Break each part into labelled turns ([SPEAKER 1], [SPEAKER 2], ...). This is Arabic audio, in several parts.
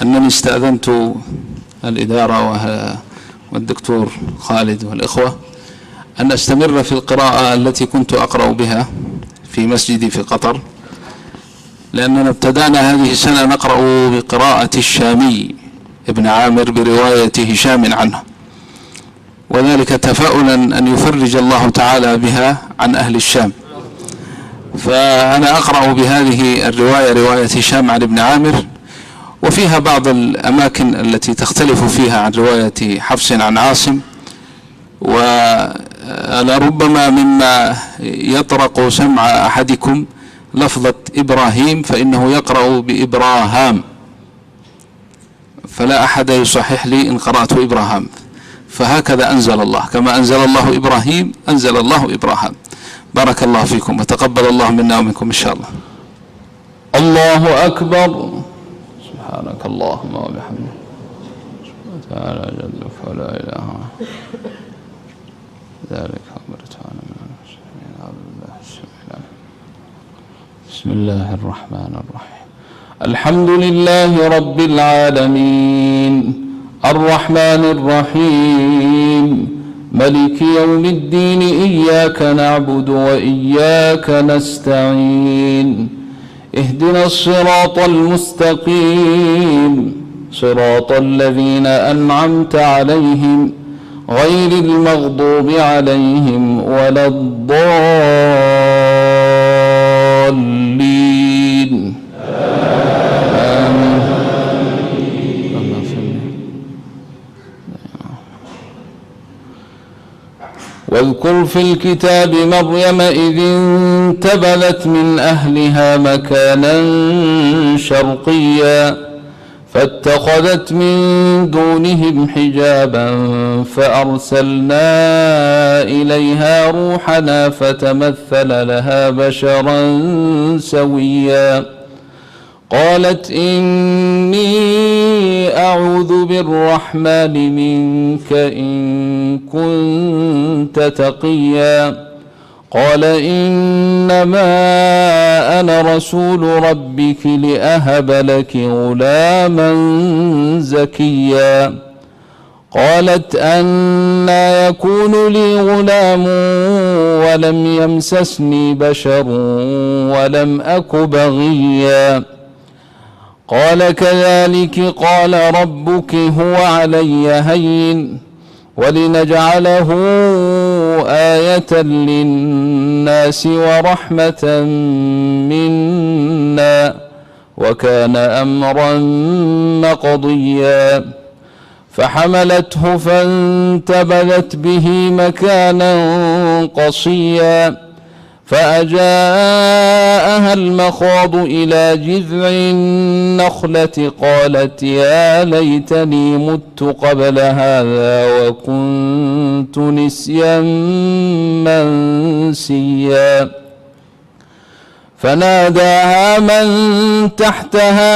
[SPEAKER 1] أنني استأذنت الإدارة والدكتور خالد والإخوة أن أستمر في القراءة التي كنت أقرأ بها في مسجدي في قطر، لأننا ابتدأنا هذه السنة نقرأ بقراءة الشامي ابن عامر برواية هشام عنه، وذلك تفاؤلا أن يفرج الله تعالى بها عن أهل الشام. فأنا أقرأ بهذه الرواية، رواية هشام عن ابن عامر، وفيها بعض الأماكن التي تختلف فيها عن رواية حفص عن عاصم، ولربما مما يطرق سمع أحدكم لفظة إبراهيم فإنه يقرأ بإبراهام، فلا أحد يصحح لي إن قرأت إبراهام، فهكذا أنزل الله، كما أنزل الله إبراهيم أنزل الله إبراهام. بارك الله فيكم وتقبل الله منا ومنكم إن شاء الله.
[SPEAKER 2] الله أكبر. سبحانك اللهم وبحمدك تعالى جلك ولا إله ذلك أمرتنا من بسم الله الرحمن الرحيم. الحمد لله رب العالمين الرحمن الرحيم ملك يوم الدين، إياك نعبد وإياك نستعين، اهدنا الصراط المستقيم صراط الذين أنعمت عليهم غير المغضوب عليهم ولا الضالين آمين. واذكر في الكتاب مريم إذ انتبذت من أهلها مكانا شرقيا فاتخذت من دونهم حجابا فأرسلنا إليها روحنا فتمثل لها بشرا سويا قالت إني أعوذ بالرحمن منك إن كنت تقيا قال إنما أنا رسول ربك لأهب لك غلاما زكيا قالت أنى يكون لي غلام ولم يمسسني بشر ولم أك بغيا قال كذلك قال ربك هو علي هين ولنجعله آية للناس ورحمة منا وكان أمرا مقضيا فحملته فانتبذت به مكانا قصيا فأجاءها المخاض إلى جذع النخلة قالت يا ليتني مت قبل هذا وكنت نسيا منسيا فناداها من تحتها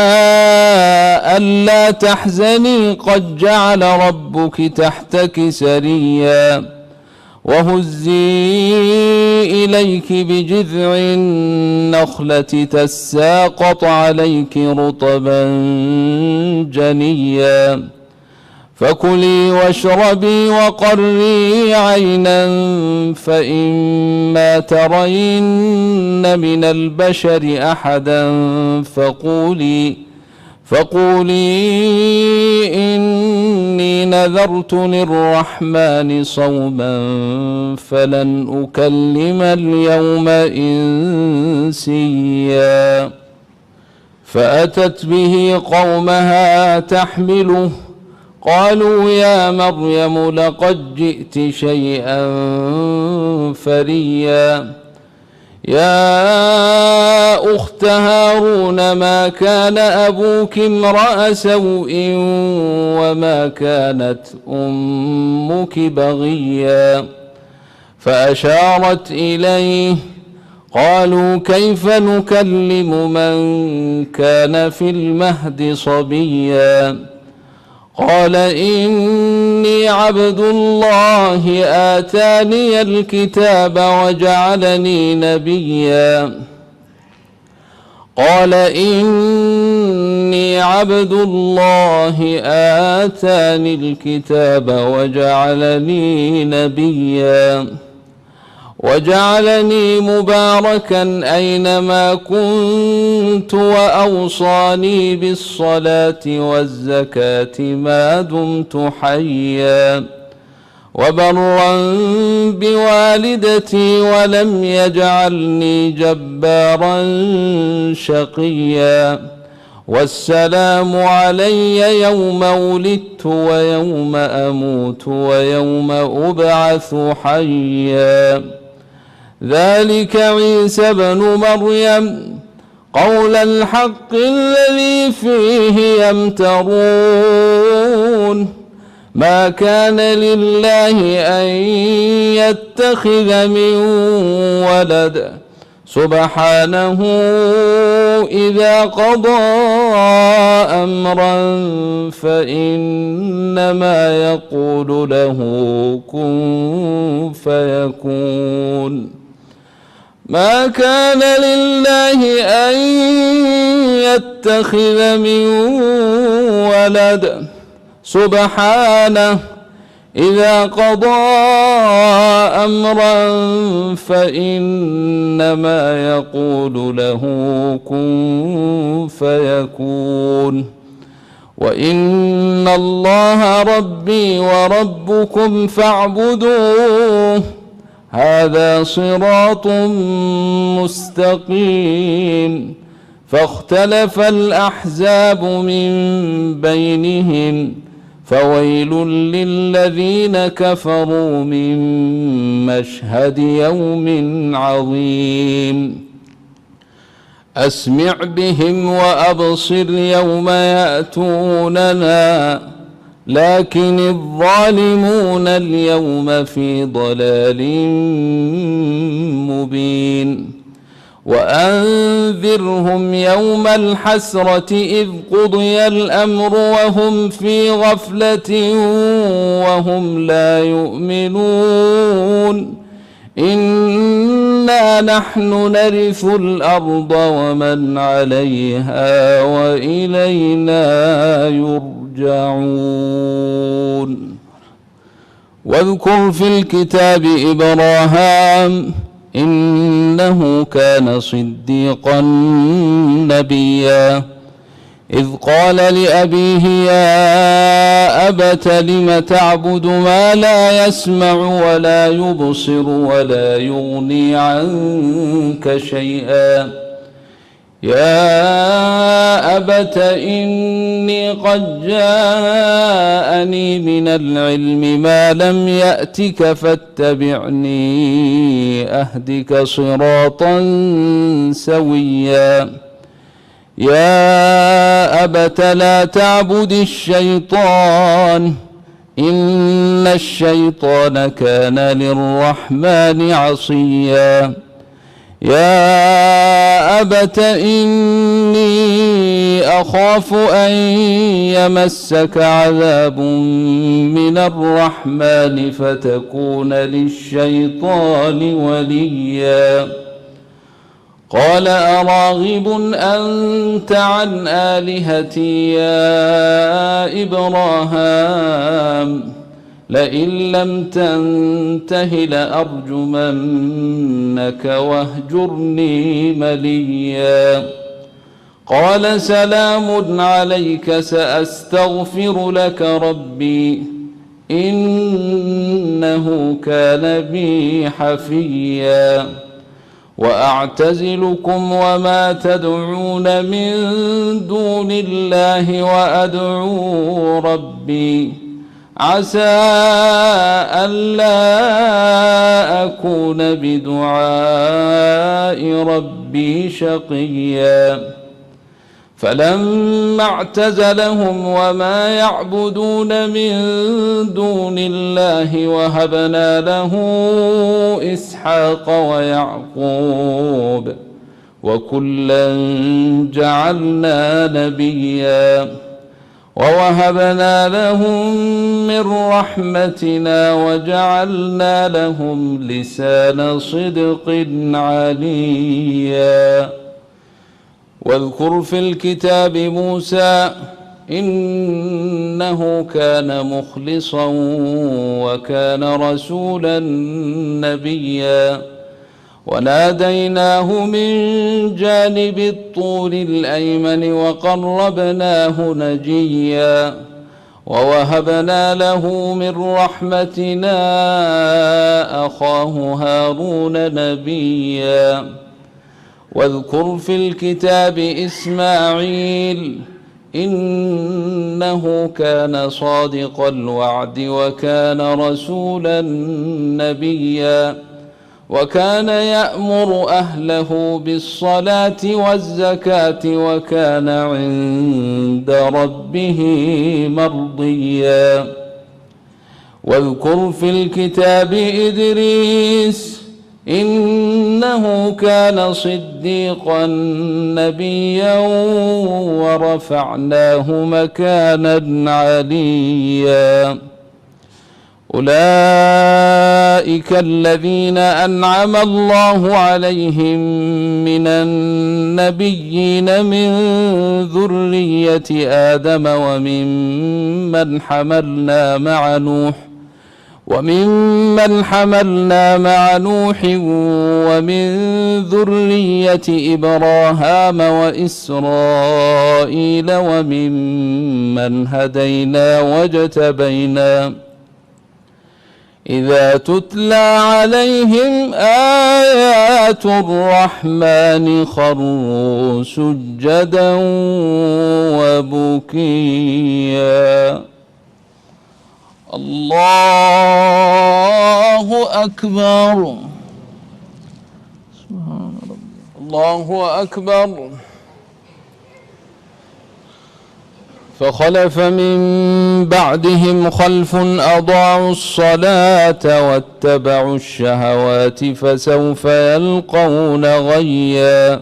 [SPEAKER 2] ألا تحزني قد جعل ربك تحتك سريا وهزي إليك بجذع النخلة تساقط عليك رطبا جنيا فكلي واشربي وقري عينا فإما ترين من البشر أحدا فقولي إني نذرت للرحمن صوما فلن أكلم اليوم إنسيا فأتت به قومها تحمله قالوا يا مريم لقد جئت شيئا فريا يا أخت هارون ما كان أبوك امرأ سوء وما كانت أمك بغيا فأشارت إليه قالوا كيف نكلم من كان في المهد صبيا قال إني عبد الله آتاني الكتاب وجعلني نبيا قال إني عبد الله آتاني الكتاب وجعلني نبيا وجعلني مباركا أينما كنت وأوصاني بالصلاة والزكاة ما دمت حيا وبرا بوالدتي ولم يجعلني جبارا شقيا والسلام علي يوم ولدت ويوم أموت ويوم أبعث حيا ذلك عيسى بن مريم قول الحق الذي فيه يمترون ما كان لله أن يتخذ من ولد سبحانه إذا قضى أمرا فإنما يقول له كن فيكون ما كان لله أن يتخذ من ولد سبحانه إذا قضى أمرا فإنما يقول له كن فيكون وإن الله ربي وربكم فاعبدوه هذا صراط مستقيم فاختلف الأحزاب من بينهم فويل للذين كفروا من مشهد يوم عظيم أسمع بهم وأبصر يوم يأتوننا لكن الظالمون اليوم في ضلال مبين وأنذرهم يوم الحسرة إذ قضي الأمر وهم في غفلة وهم لا يؤمنون إنا نحن نرث الأرض ومن عليها وإلينا يرجعون واذكر في الكتاب إبراهام إنه كان صديقا نبيا إذ قال لأبيه يا أبت لم تعبد ما لا يسمع ولا يبصر ولا يغني عنك شيئا يا أبت إني قد جاءني من العلم ما لم يأتك فاتبعني أهدك صراطا سويا يا أبت لا تعبد الشيطان إن الشيطان كان للرحمن عصيا يا أبت إني أخاف أن يمسك عذاب من الرحمن فتكون للشيطان وليا قال أراغب أنت عن آلهتي يا إبراهام لئن لم تنته لأرجمنك واهجرني مليا قال سلام عليك سأستغفر لك ربي إنه كان بي حفيا وأعتزلكم وما تدعون من دون الله وأدعو ربي عسى ألا أكون بدعاء ربي شقيا فلما اعتزلهم وما يعبدون من دون الله وهبنا له إسحاق ويعقوب وكلا جعلنا نبيا ووهبنا لهم من رحمتنا وجعلنا لهم لسان صدق عليا واذكر في الكتاب موسى إنه كان مخلصا وكان رسولا نبيا وناديناه من جانب الطور الأيمن وقربناه نجيا ووهبنا له من رحمتنا أخاه هارون نبيا واذكر في الكتاب إسماعيل إنه كان صادق الوعد وكان رسولا نبيا وكان يأمر أهله بالصلاة والزكاة وكان عند ربه مرضيا واذكر في الكتاب إدريس إنه كان صديقا نبيا ورفعناه مكانا عليا أولئك الذين أنعم الله عليهم من النبيين من ذرية آدم وممن حملنا مع نوح ومن ذرية إبراهام وإسرائيل وممن هدينا واجتبينا إذا تتلى عليهم آيات الرحمن خروا سجدا وبكيا. الله أكبر. سبحان ربي. الله أكبر. فخلف من بعدهم خلف أضاعوا الصلاة واتبعوا الشهوات فسوف يلقون غيا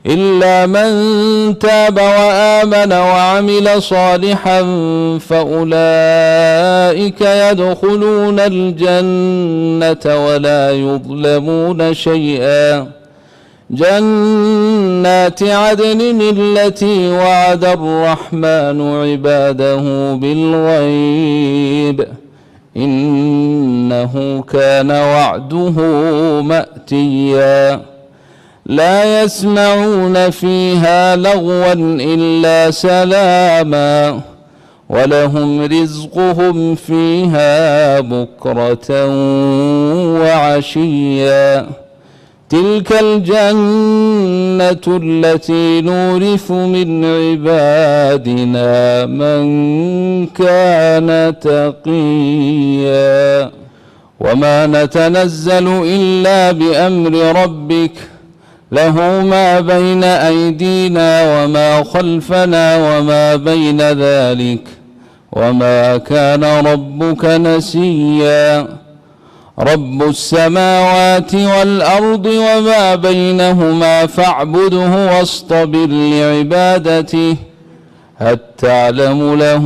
[SPEAKER 2] إلا من تاب وآمن وعمل صالحا فأولئك يدخلون الجنة ولا يظلمون شيئا جنات عدن التي وعد الرحمن عباده بالغيب إنه كان وعده مأتيا لا يسمعون فيها لغوا إلا سلاما ولهم رزقهم فيها بكرة وعشيا تلك الجنة التي نورث من عبادنا من كان تقيا وما نتنزل إلا بأمر ربك له ما بين أيدينا وما خلفنا وما بين ذلك وما كان ربك نسيا رب السماوات والأرض وما بينهما فاعبده واصطبر لعبادته هل تعلم له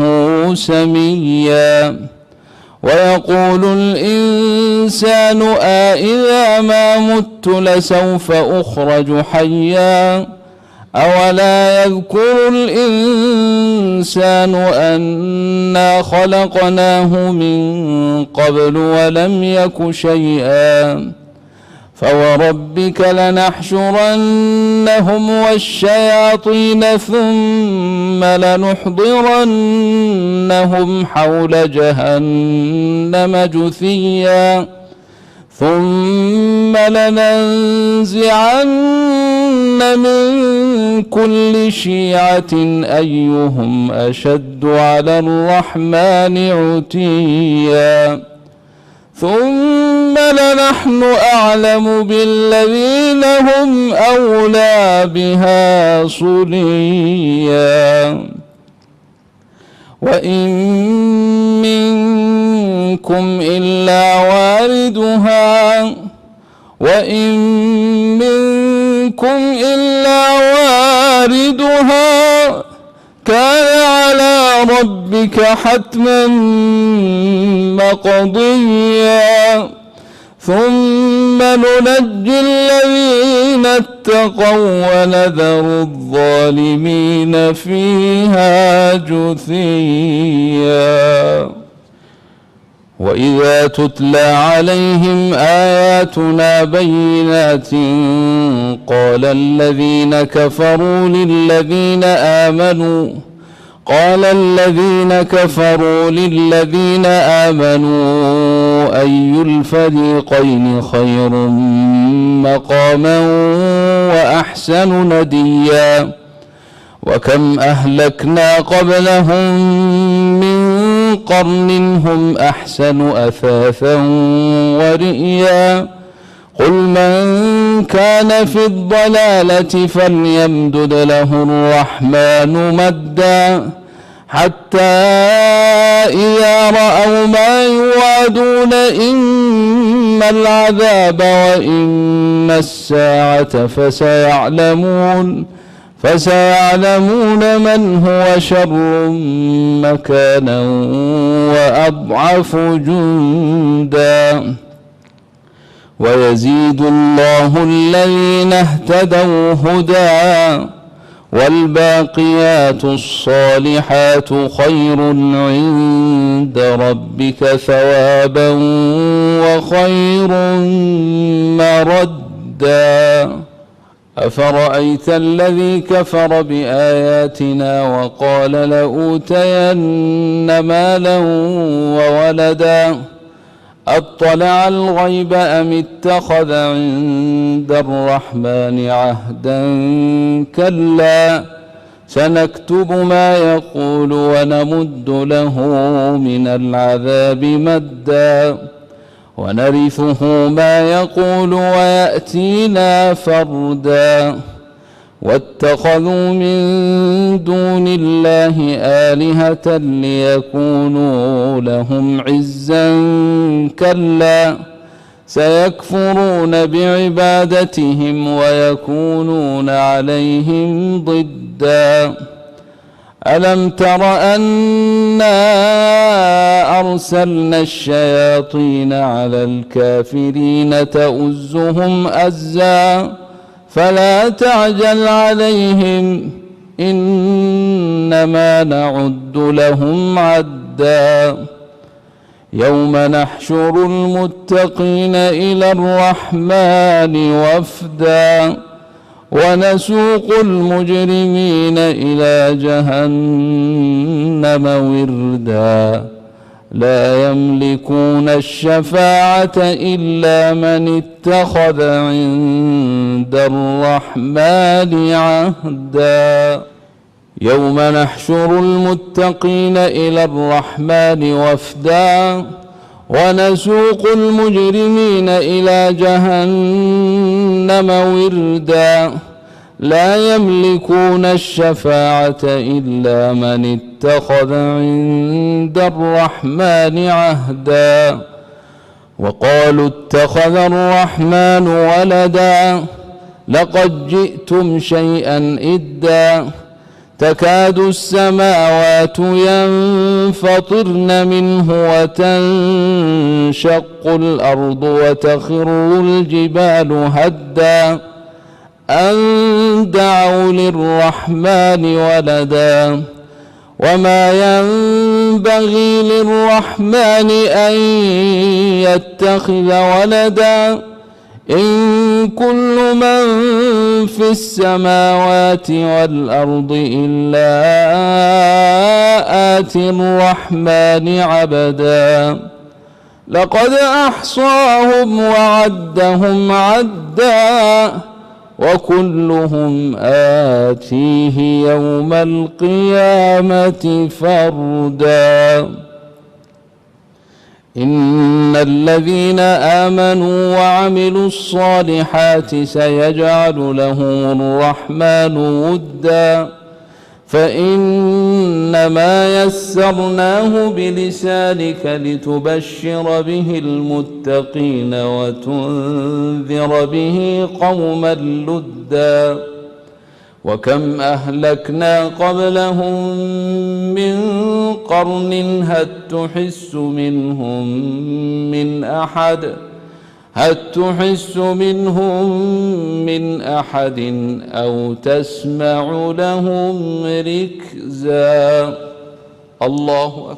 [SPEAKER 2] سميا ويقول الإنسان أإذا ما مت لسوف أخرج حيا أولا يذكر الإنسان أنا خلقناه من قبل ولم يك شيئا فوربك لنحشرنهم والشياطين ثم لنحضرنهم حول جهنم جثيا ثم لننزعن من كل شيعة أيهم أشد على الرحمن عتيا ثم لنحن أعلم بالذين هم أولى بها صليا وإن منكم إلا واردها كان على ربك حتما مقضيا ثم ننجي الذين اتقوا ونذر الظالمين فيها جثيا. وإذا تتلى عليهم آياتنا بينات قال الذين كفروا للذين آمنوا أي الفريقين خير مقاما وأحسن نديا. وكم أهلكنا قبلهم من قرن هم أحسن أثاثا ورئيا. قل من كان في الضلالة فليمدد له الرحمن مدا حتى إذا رأوا ما يوعدون إما العذاب وإما الساعة فسيعلمون من هو شر مكانا وأضعف جندا. ويزيد الله الذين اهتدوا هدى والباقيات الصالحات خير عند ربك ثوابا وخير مردا. أفرأيت الذي كفر بآياتنا وقال لأوتين مالا وولدا أطلع الغيب أم اتخذ عند الرحمن عهدا كلا سنكتب ما يقول ونمد له من العذاب مدا ونرثه ما يقول ويأتينا فردا. واتخذوا من دون الله آلهة ليكونوا لهم عزا كلا سيكفرون بعبادتهم ويكونون عليهم ضدا. ألم تر أنا أرسلنا الشياطين على الكافرين تؤزهم أزا فلا تعجل عليهم إنما نعد لهم عدا. يوم نحشر المتقين إلى الرحمن وفدا ونسوق المجرمين إلى جهنم وردا. لا يملكون الشفاعة إلا من اتخذ عند الرحمن عهدا. يوم نحشر المتقين إلى الرحمن وفدا ونسوق المجرمين إلى جهنم وردا. لا يملكون الشفاعة إلا من اتخذ عند الرحمن عهدا. وقالوا اتخذ الرحمن ولدا لقد جئتم شيئا إدا. تكاد السماوات ينفطرن منه وتنشق الأرض وتخر الجبال هدا أن دعوا للرحمن ولدا. وما ينبغي للرحمن أن يتخذ ولدا. إن كل من في السماوات والأرض إلا آتي الرحمن عبدا. لقد أحصاهم وعدهم عدا وكلهم آتيه يوم القيامة فردا. إن الذين آمنوا وعملوا الصالحات سيجعل لهم الرحمن ودا فإنما يسرناه بلسانك لتبشر به المتقين وتنذر به قوما لدا. وكم أهلكنا قبلهم من قرن هل تحس منهم من أحد هل تحس منهم من أحد أو تسمع لهم ركزا. الله أكبر.